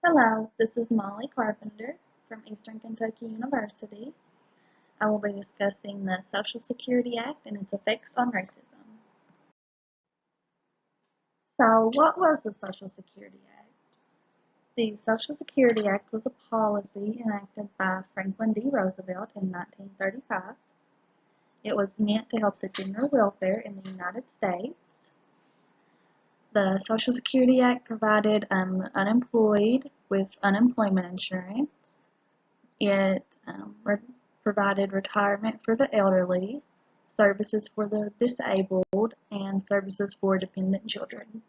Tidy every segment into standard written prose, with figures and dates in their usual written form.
Hello, this is Molly Carpenter from Eastern Kentucky University. I will be discussing the Social Security Act and its effects on racism. So, what was the Social Security Act? The Social Security Act was a policy enacted by Franklin D. Roosevelt in 1935. It was meant to help the general welfare in the United States. The Social Security Act provided unemployed with unemployment insurance. It provided retirement for the elderly, services for the disabled, and services for dependent children.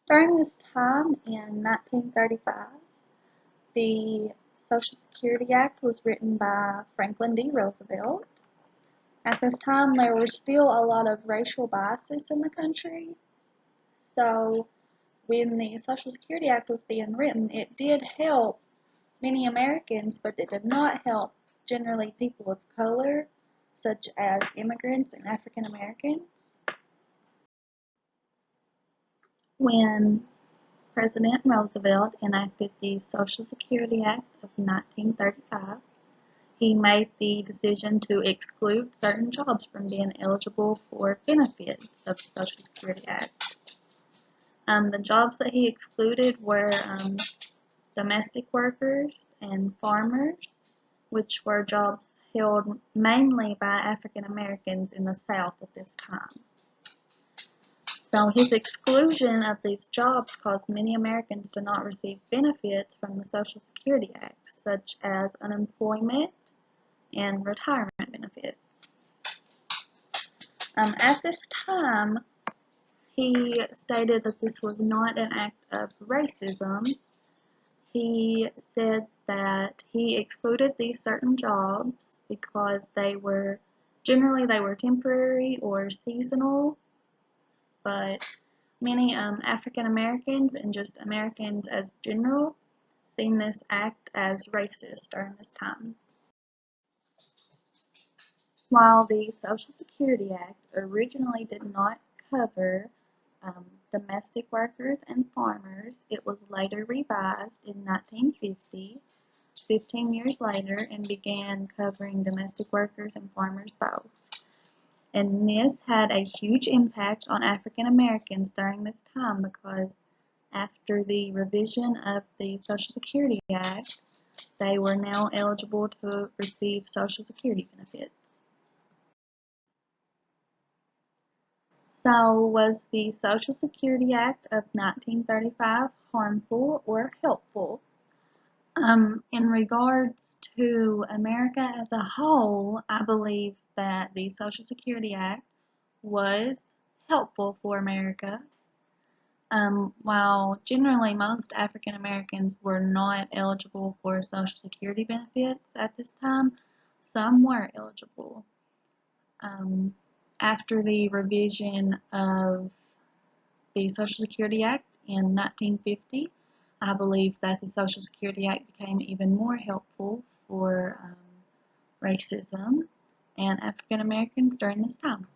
During this time in 1935, the Social Security Act was written by Franklin D. Roosevelt. At this time, there were still a lot of racial biases in the country, so when the Social Security Act was being written, it did help many Americans, but it did not help generally people of color, such as immigrants and African Americans. When President Roosevelt enacted the Social Security Act of 1935, he made the decision to exclude certain jobs from being eligible for benefits of the Social Security Act. The jobs that he excluded were domestic workers and farmers, which were jobs held mainly by African Americans in the South at this time. So his exclusion of these jobs caused many Americans to not receive benefits from the Social Security Act, such as unemployment and retirement benefits. At this time, he stated that this was not an act of racism. He said that he excluded these certain jobs because they were temporary or seasonal, but many African Americans and just Americans as general seen this act as racist during this time. While the Social Security Act originally did not cover domestic workers and farmers, it was later revised in 1950, 15 years later, and began covering domestic workers and farmers both. And this had a huge impact on African Americans during this time because after the revision of the Social Security Act, they were now eligible to receive Social Security benefits. So, was the Social Security Act of 1935 harmful or helpful? In regards to America as a whole, I believe that the Social Security Act was helpful for America. While generally most African Americans were not eligible for Social Security benefits at this time, some were eligible. After the revision of the Social Security Act in 1950, I believe that the Social Security Act became even more helpful for racism and African Americans during this time.